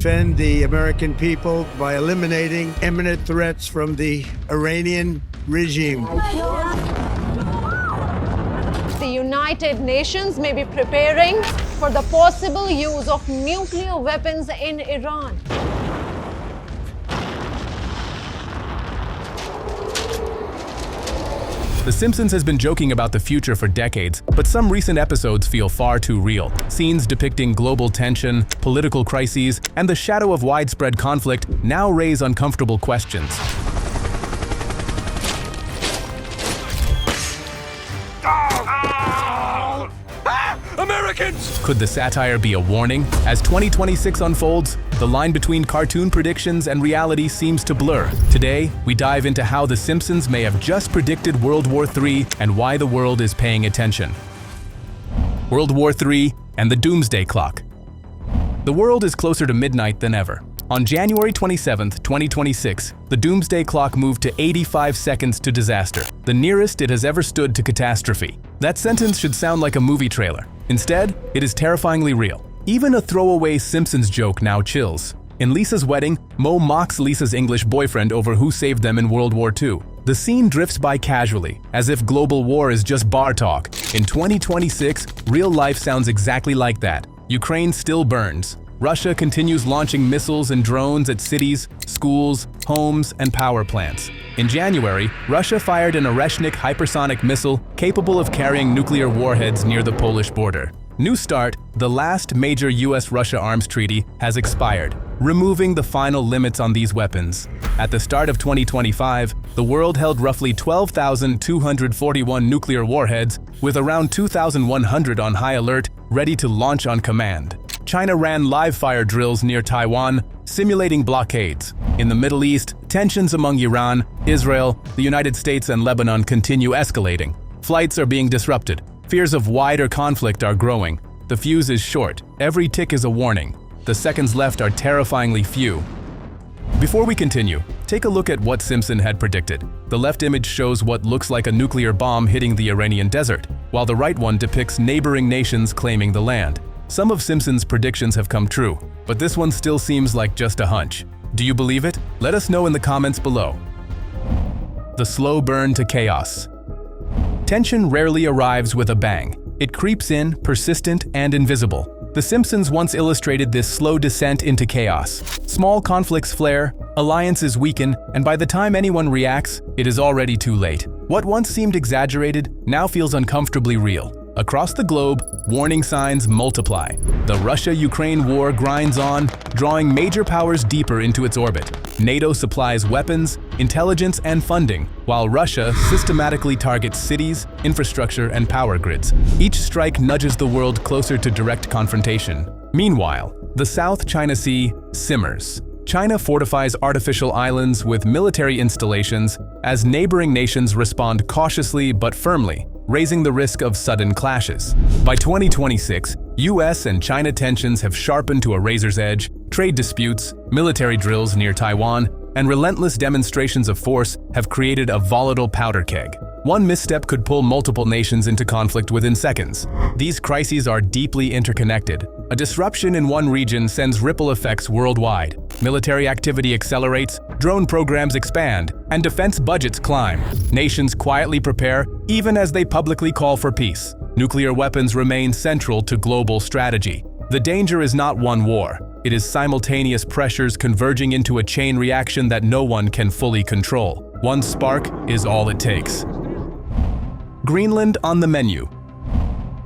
defend the American people by eliminating imminent threats from the Iranian regime. The United Nations may be preparing for the possible use of nuclear weapons in Iran. The Simpsons has been joking about the future for decades, but some recent episodes feel far too real. Scenes depicting global tension, political crises, and the shadow of widespread conflict now raise uncomfortable questions. Americans! Could the satire be a warning? As 2026 unfolds, the line between cartoon predictions and reality seems to blur. Today, we dive into how The Simpsons may have just predicted World War III and why the world is paying attention. World War III and the Doomsday Clock. The world is closer to midnight than ever. On January 27, 2026, the Doomsday Clock moved to 85 seconds to disaster, the nearest it has ever stood to catastrophe. That sentence should sound like a movie trailer. Instead, it is terrifyingly real. Even a throwaway Simpsons joke now chills. In Lisa's wedding, Moe mocks Lisa's English boyfriend over who saved them in World War II. The scene drifts by casually, as if global war is just bar talk. In 2026, real life sounds exactly like that. Ukraine still burns. Russia continues launching missiles and drones at cities, schools, homes, and power plants. In January, Russia fired an Oreshnik hypersonic missile capable of carrying nuclear warheads near the Polish border. New START, the last major US-Russia arms treaty, has expired, removing the final limits on these weapons. At the start of 2025, the world held roughly 12,241 nuclear warheads, with around 2,100 on high alert, ready to launch on command. China ran live-fire drills near Taiwan, simulating blockades. In the Middle East, tensions among Iran, Israel, the United States, and Lebanon continue escalating. Flights are being disrupted. Fears of wider conflict are growing. The fuse is short. Every tick is a warning. The seconds left are terrifyingly few. Before we continue, take a look at what Simpson had predicted. The left image shows what looks like a nuclear bomb hitting the Iranian desert, while the right one depicts neighboring nations claiming the land. Some of Simpson's predictions have come true, but this one still seems like just a hunch. Do you believe it? Let us know in the comments below. The slow burn to chaos. Tension rarely arrives with a bang. It creeps in, persistent and invisible. The Simpsons once illustrated this slow descent into chaos. Small conflicts flare, alliances weaken, and by the time anyone reacts, it is already too late. What once seemed exaggerated now feels uncomfortably real. Across the globe, warning signs multiply. The Russia-Ukraine war grinds on, drawing major powers deeper into its orbit. NATO supplies weapons, intelligence, and funding, while Russia systematically targets cities, infrastructure, and power grids. Each strike nudges the world closer to direct confrontation. Meanwhile, the South China Sea simmers. China fortifies artificial islands with military installations as neighboring nations respond cautiously but firmly, raising the risk of sudden clashes. By 2026, US and China tensions have sharpened to a razor's edge. Trade disputes, military drills near Taiwan, and relentless demonstrations of force have created a volatile powder keg. One misstep could pull multiple nations into conflict within seconds. These crises are deeply interconnected. A disruption in one region sends ripple effects worldwide. Military activity accelerates, drone programs expand, and defense budgets climb. Nations quietly prepare, even as they publicly call for peace. Nuclear weapons remain central to global strategy. The danger is not one war. It is simultaneous pressures converging into a chain reaction that no one can fully control. One spark is all it takes. Greenland on the menu.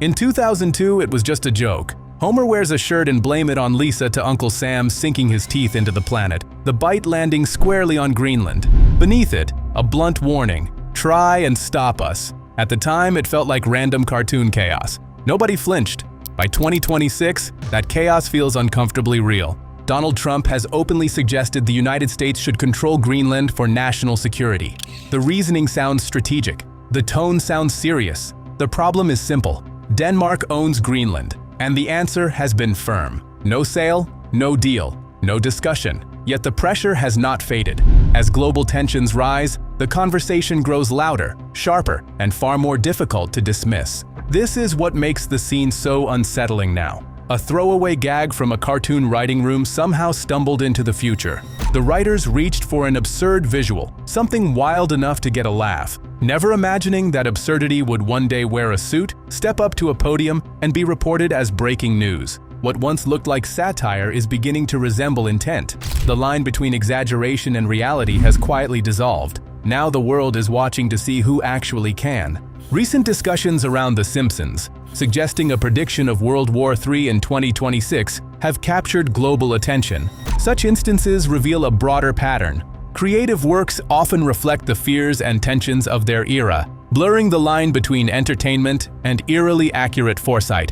In 2002, it was just a joke. Homer wears a shirt and blame it on Lisa to Uncle Sam sinking his teeth into the planet, the bite landing squarely on Greenland. Beneath it, a blunt warning: try and stop us. At the time, it felt like random cartoon chaos. Nobody flinched. By 2026, that chaos feels uncomfortably real. Donald Trump has openly suggested the United States should control Greenland for national security. The reasoning sounds strategic. The tone sounds serious. The problem is simple. Denmark owns Greenland, and the answer has been firm. No sale, no deal, no discussion. Yet the pressure has not faded. As global tensions rise, the conversation grows louder, sharper, and far more difficult to dismiss. This is what makes the scene so unsettling now. A throwaway gag from a cartoon writing room somehow stumbled into the future. The writers reached for an absurd visual, something wild enough to get a laugh, never imagining that absurdity would one day wear a suit, step up to a podium, and be reported as breaking news. What once looked like satire is beginning to resemble intent. The line between exaggeration and reality has quietly dissolved. Now the world is watching to see who actually can. Recent discussions around The Simpsons, suggesting a prediction of World War III in 2026, have captured global attention. Such instances reveal a broader pattern. Creative works often reflect the fears and tensions of their era, blurring the line between entertainment and eerily accurate foresight.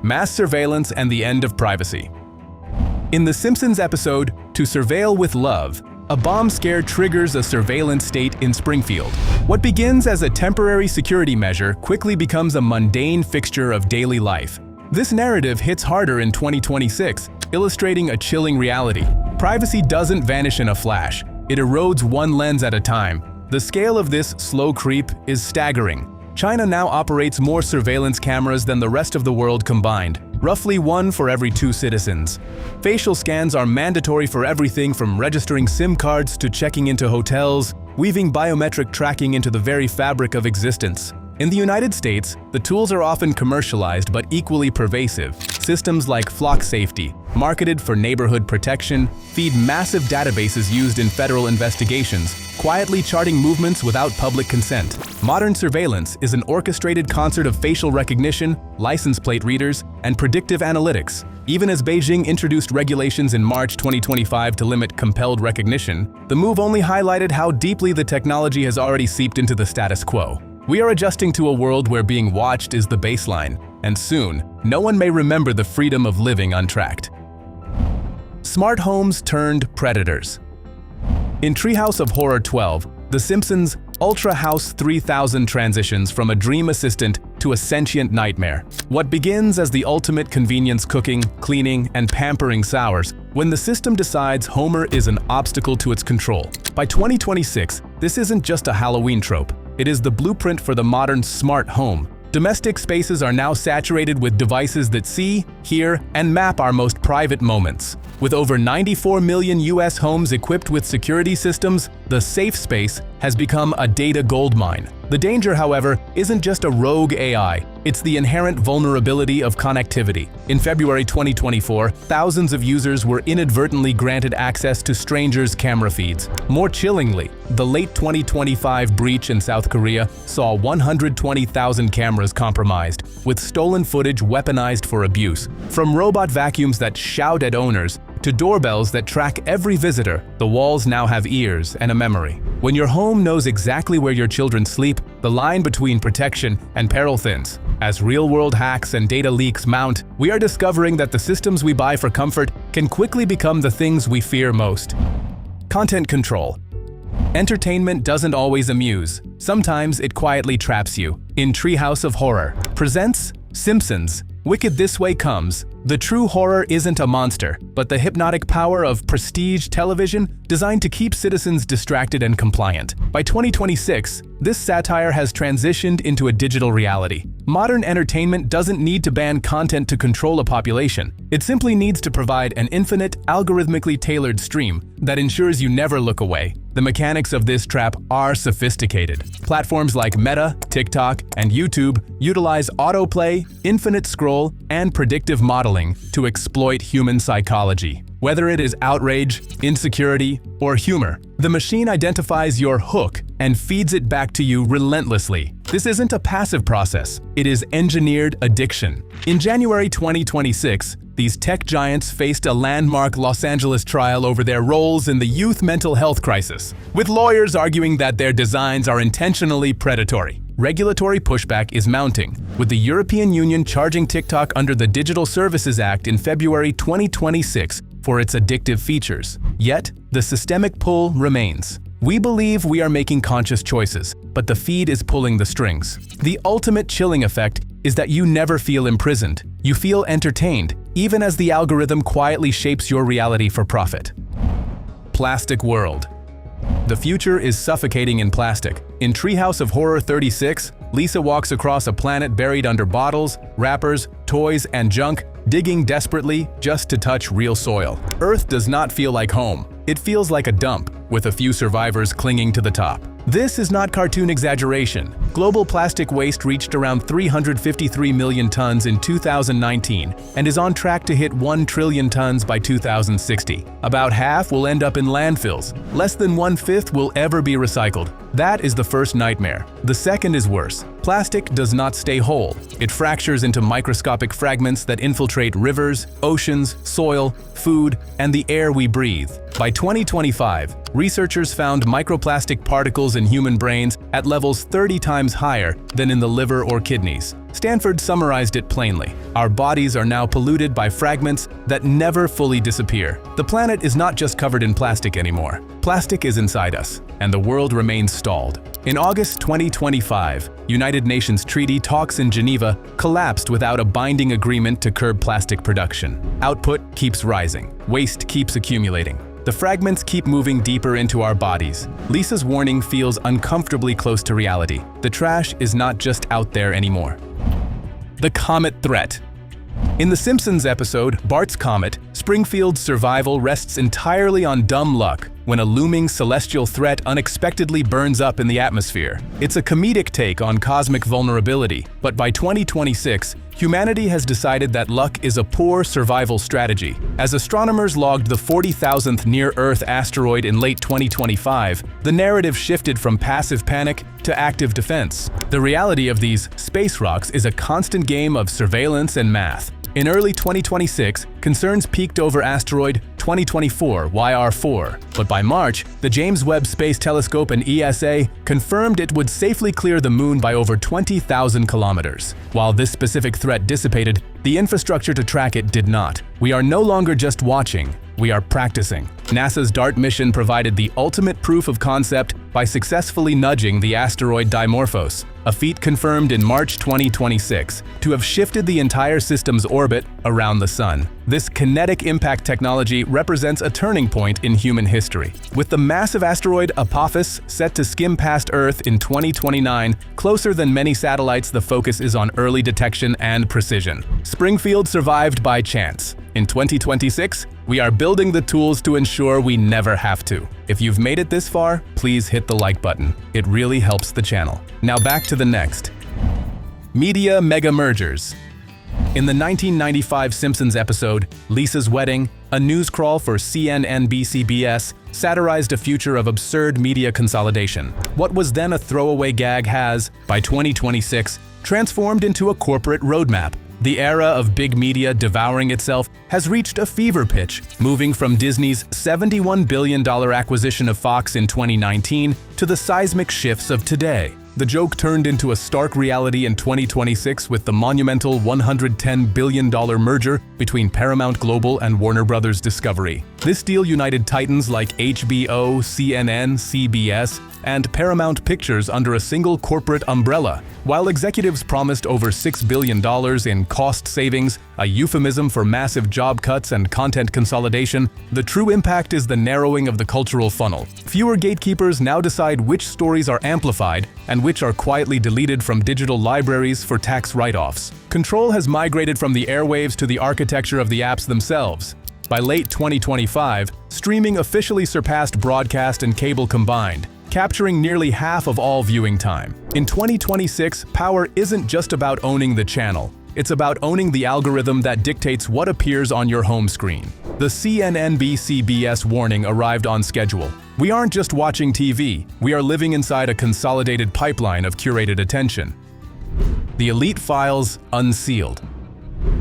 Mass surveillance and the end of privacy. In The Simpsons episode, To Surveil with Love, a bomb scare triggers a surveillance state in Springfield. What begins as a temporary security measure quickly becomes a mundane fixture of daily life. This narrative hits harder in 2026, illustrating a chilling reality. Privacy doesn't vanish in a flash. It erodes one lens at a time. The scale of this slow creep is staggering. China now operates more surveillance cameras than the rest of the world combined, roughly 1 for every 2 citizens. Facial scans are mandatory for everything from registering SIM cards to checking into hotels, weaving biometric tracking into the very fabric of existence. In the United States, the tools are often commercialized but equally pervasive. Systems like Flock Safety, marketed for neighborhood protection, feed massive databases used in federal investigations, quietly charting movements without public consent. Modern surveillance is an orchestrated concert of facial recognition, license plate readers, and predictive analytics. Even as Beijing introduced regulations in March 2025 to limit compelled recognition, the move only highlighted how deeply the technology has already seeped into the status quo. We are adjusting to a world where being watched is the baseline, and soon, no one may remember the freedom of living untracked. Smart homes turned predators. In Treehouse of Horror 12, The Simpsons' Ultra House 3000 transitions from a dream assistant to a sentient nightmare. What begins as the ultimate convenience cooking, cleaning, and pampering sours when the system decides Homer is an obstacle to its control. By 2026, this isn't just a Halloween trope. It is the blueprint for the modern smart home. Domestic spaces are now saturated with devices that see, hear, and map our most private moments. With over 94 million US homes equipped with security systems, the safe space has become a data goldmine. The danger, however, isn't just a rogue AI, it's the inherent vulnerability of connectivity. In February 2024, thousands of users were inadvertently granted access to strangers' camera feeds. More chillingly, the late 2025 breach in South Korea saw 120,000 cameras compromised, with stolen footage weaponized for abuse. From robot vacuums that shout at owners to doorbells that track every visitor, the walls now have ears and a memory. When your home knows exactly where your children sleep, the line between protection and peril thins. As real-world hacks and data leaks mount, we are discovering that the systems we buy for comfort can quickly become the things we fear most. Content control. Entertainment doesn't always amuse. Sometimes it quietly traps you. In Treehouse of Horror presents Simpsons, Wicked This Way Comes. The true horror isn't a monster, but the hypnotic power of prestige television designed to keep citizens distracted and compliant. By 2026, this satire has transitioned into a digital reality. Modern entertainment doesn't need to ban content to control a population. It simply needs to provide an infinite, algorithmically tailored stream that ensures you never look away. The mechanics of this trap are sophisticated. Platforms like Meta, TikTok, and YouTube utilize autoplay, infinite scroll, and predictive modeling to exploit human psychology. Whether it is outrage, insecurity, or humor, the machine identifies your hook and feeds it back to you relentlessly. This isn't a passive process, it is engineered addiction. In January 2026, these tech giants faced a landmark Los Angeles trial over their roles in the youth mental health crisis, with lawyers arguing that their designs are intentionally predatory. Regulatory pushback is mounting, with the European Union charging TikTok under the Digital Services Act in February 2026 for its addictive features. Yet, the systemic pull remains. We believe we are making conscious choices, but the feed is pulling the strings. The ultimate chilling effect is that you never feel imprisoned. You feel entertained, even as the algorithm quietly shapes your reality for profit. Plastic world. The future is suffocating in plastic. In Treehouse of Horror 36, Lisa walks across a planet buried under bottles, wrappers, toys, and junk, digging desperately just to touch real soil. Earth does not feel like home. It feels like a dump, with a few survivors clinging to the top. This is not cartoon exaggeration. Global plastic waste reached around 353 million tons in 2019 and is on track to hit 1 trillion tons by 2060. About half will end up in landfills. Less than 1/5 will ever be recycled. That is the first nightmare. The second is worse. Plastic does not stay whole. It fractures into microscopic fragments that infiltrate rivers, oceans, soil, food, and the air we breathe. By 2025, researchers found microplastic particles in human brains at levels 30 times higher than in the liver or kidneys. Stanford summarized it plainly. Our bodies are now polluted by fragments that never fully disappear. The planet is not just covered in plastic anymore. Plastic is inside us, and the world remains stalled. In August 2025, United Nations treaty talks in Geneva collapsed without a binding agreement to curb plastic production. Output keeps rising. Waste keeps accumulating. The fragments keep moving deeper into our bodies. Lisa's warning feels uncomfortably close to reality. The trash is not just out there anymore. The comet threat. In the Simpsons episode, Bart's Comet, Springfield's survival rests entirely on dumb luck when a looming celestial threat unexpectedly burns up in the atmosphere. It's a comedic take on cosmic vulnerability, but by 2026, humanity has decided that luck is a poor survival strategy. As astronomers logged the 40,000th near-Earth asteroid in late 2025, the narrative shifted from passive panic to active defense. The reality of these space rocks is a constant game of surveillance and math. In early 2026, concerns peaked over asteroid 2024 YR4, but by March, the James Webb Space Telescope and ESA confirmed it would safely clear the moon by over 20,000 kilometers. While this specific threat dissipated, the infrastructure to track it did not. We are no longer just watching, we are practicing. NASA's DART mission provided the ultimate proof of concept by successfully nudging the asteroid Dimorphos, a feat confirmed in March 2026, to have shifted the entire system's orbit around the Sun. This kinetic impact technology represents a turning point in human history. With the massive asteroid Apophis set to skim past Earth in 2029, closer than many satellites, the focus is on early detection and precision. Springfield survived by chance. In 2026, we are building the tools to ensure we never have to. If you've made it this far, please hit the like button. It really helps the channel. Now back to the next. Media mega mergers. In the 1995 Simpsons episode, Lisa's Wedding, a news crawl for CNN-NBC-BS satirized a future of absurd media consolidation. What was then a throwaway gag has, by 2026, transformed into a corporate roadmap. The era of big media devouring itself has reached a fever pitch, moving from Disney's $71 billion acquisition of Fox in 2019 to the seismic shifts of today. The joke turned into a stark reality in 2026 with the monumental $110 billion merger between Paramount Global and Warner Bros. Discovery. This deal united titans like HBO, CNN, CBS, and Paramount Pictures under a single corporate umbrella. While executives promised over $6 billion in cost savings, a euphemism for massive job cuts and content consolidation, the true impact is the narrowing of the cultural funnel. Fewer gatekeepers now decide which stories are amplified and which are quietly deleted from digital libraries for tax write-offs. Control has migrated from the airwaves to the architecture of the apps themselves. By late 2025, streaming officially surpassed broadcast and cable combined, capturing nearly half of all viewing time. In 2026, power isn't just about owning the channel. It's about owning the algorithm that dictates what appears on your home screen. The CNN-NBC-BS warning arrived on schedule. We aren't just watching TV, we are living inside a consolidated pipeline of curated attention. The elite files unsealed.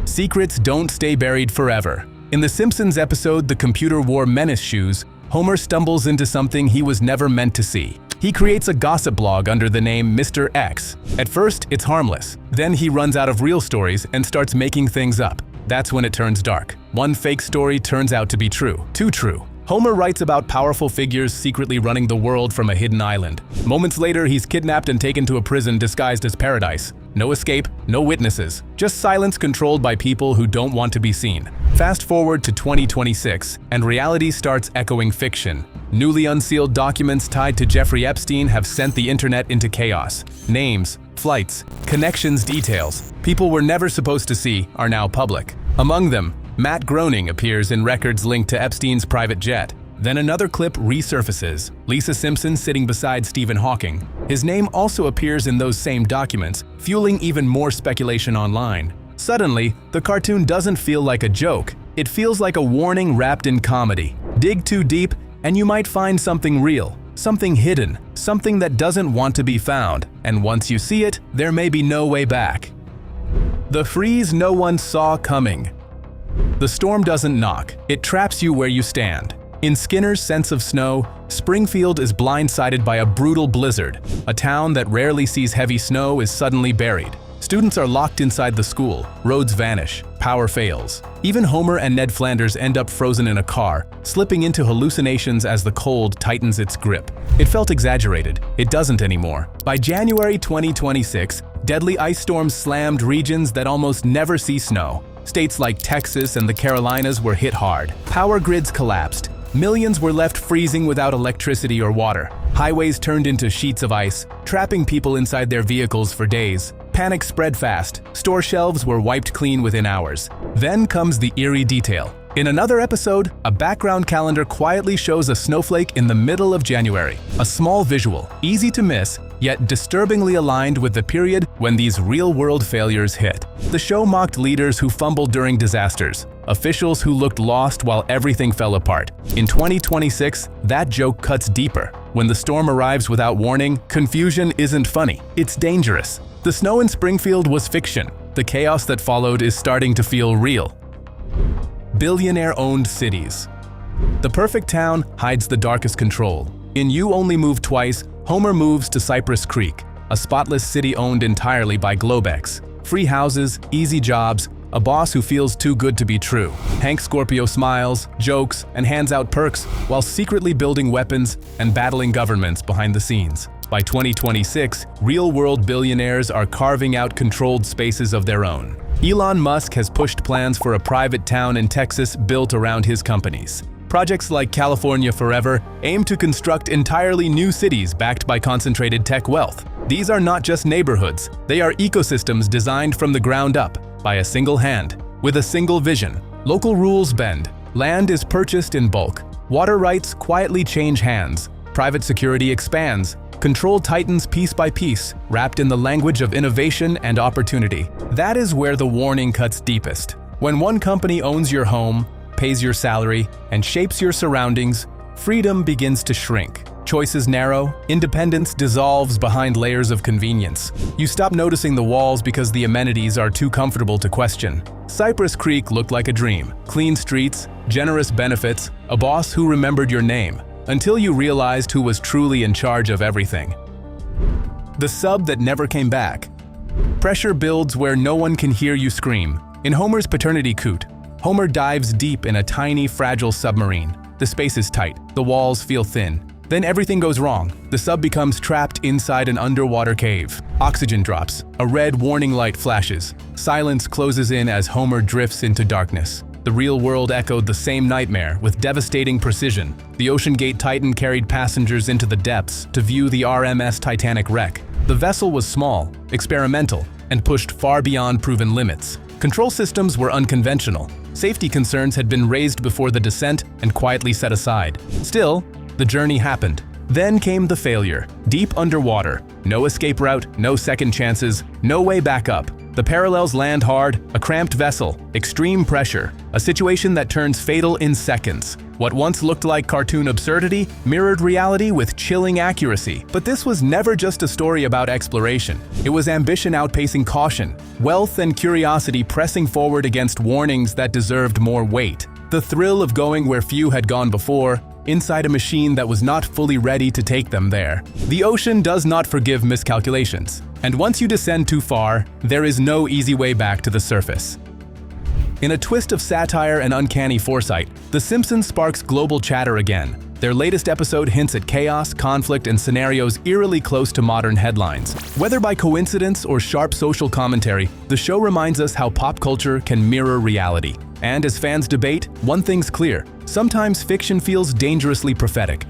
Secrets don't stay buried forever. In the Simpsons episode The Computer Wore Menace Shoes, Homer stumbles into something he was never meant to see. He creates a gossip blog under the name Mr. X. At first, it's harmless. Then he runs out of real stories and starts making things up. That's when it turns dark. One fake story turns out to be true. Too true. Homer writes about powerful figures secretly running the world from a hidden island. Moments later, he's kidnapped and taken to a prison disguised as paradise. no escape, no witnesses, just silence controlled by people who don't want to be seen. Fast forward to 2026, and reality starts echoing fiction. Newly unsealed documents tied to Jeffrey Epstein have sent the internet into chaos. Names, flights, connections, details people were never supposed to see are now public. Among them, Matt Groening appears in records linked to Epstein's private jet. Then another clip resurfaces, Lisa Simpson sitting beside Stephen Hawking. His name also appears in those same documents, fueling even more speculation online. Suddenly, the cartoon doesn't feel like a joke. It feels like a warning wrapped in comedy. Dig too deep, and you might find something real, something hidden, something that doesn't want to be found. And once you see it, there may be no way back. The freeze no one saw coming. The storm doesn't knock, it traps you where you stand. In Skinner's Sense of Snow, Springfield is blindsided by a brutal blizzard. A town that rarely sees heavy snow is suddenly buried. Students are locked inside the school, roads vanish, power fails. Even Homer and Ned Flanders end up frozen in a car, slipping into hallucinations as the cold tightens its grip. It felt exaggerated. It doesn't anymore. By January 2026, deadly ice storms slammed regions that almost never see snow. States like Texas and the Carolinas were hit hard. Power grids collapsed. Millions were left freezing without electricity or water. Highways turned into sheets of ice, trapping people inside their vehicles for days. Panic spread fast. Store shelves were wiped clean within hours. Then comes the eerie detail. In another episode, a background calendar quietly shows a snowflake in the middle of January. A small visual, easy to miss, yet disturbingly aligned with the period when these real-world failures hit. The show mocked leaders who fumbled during disasters, officials who looked lost while everything fell apart. In 2026, that joke cuts deeper. When the storm arrives without warning, confusion isn't funny, it's dangerous. The snow in Springfield was fiction. The chaos that followed is starting to feel real. Billionaire-owned cities. The perfect town hides the darkest control. In You Only Move Twice, Homer moves to Cypress Creek, a spotless city owned entirely by Globex. Free houses, easy jobs, a boss who feels too good to be true. Hank Scorpio smiles, jokes, and hands out perks while secretly building weapons and battling governments behind the scenes. By 2026, real-world billionaires are carving out controlled spaces of their own. Elon Musk has pushed plans for a private town in Texas built around his companies. Projects like California Forever aim to construct entirely new cities backed by concentrated tech wealth. These are not just neighborhoods, they are ecosystems designed from the ground up, by a single hand, with a single vision. Local rules bend, land is purchased in bulk, water rights quietly change hands, private security expands, control tightens piece by piece, wrapped in the language of innovation and opportunity. That is where the warning cuts deepest. When one company owns your home, pays your salary, and shapes your surroundings, freedom begins to shrink. Choices narrow, independence dissolves behind layers of convenience. You stop noticing the walls because the amenities are too comfortable to question. Cypress Creek looked like a dream. Clean streets, generous benefits, a boss who remembered your name, until you realized who was truly in charge of everything. The sub that never came back. Pressure builds where no one can hear you scream. In Homer's paternity coot, Homer dives deep in a tiny, fragile submarine. The space is tight, the walls feel thin. Then everything goes wrong. The sub becomes trapped inside an underwater cave. Oxygen drops. A red warning light flashes. Silence closes in as Homer drifts into darkness. The real world echoed the same nightmare with devastating precision. The Ocean Gate Titan carried passengers into the depths to view the RMS Titanic wreck. The vessel was small, experimental, and pushed far beyond proven limits. Control systems were unconventional. Safety concerns had been raised before the descent and quietly set aside. Still, the journey happened. Then came the failure. Deep underwater. No escape route, no second chances, no way back up. The parallels land hard, a cramped vessel, extreme pressure, a situation that turns fatal in seconds. What once looked like cartoon absurdity mirrored reality with chilling accuracy. But this was never just a story about exploration. It was ambition outpacing caution, wealth and curiosity pressing forward against warnings that deserved more weight. The thrill of going where few had gone before, inside a machine that was not fully ready to take them there. The ocean does not forgive miscalculations, and once you descend too far, there is no easy way back to the surface. In a twist of satire and uncanny foresight, The Simpsons sparks global chatter again. Their latest episode hints at chaos, conflict, and scenarios eerily close to modern headlines. Whether by coincidence or sharp social commentary, the show reminds us how pop culture can mirror reality. And as fans debate, one thing's clear: sometimes fiction feels dangerously prophetic.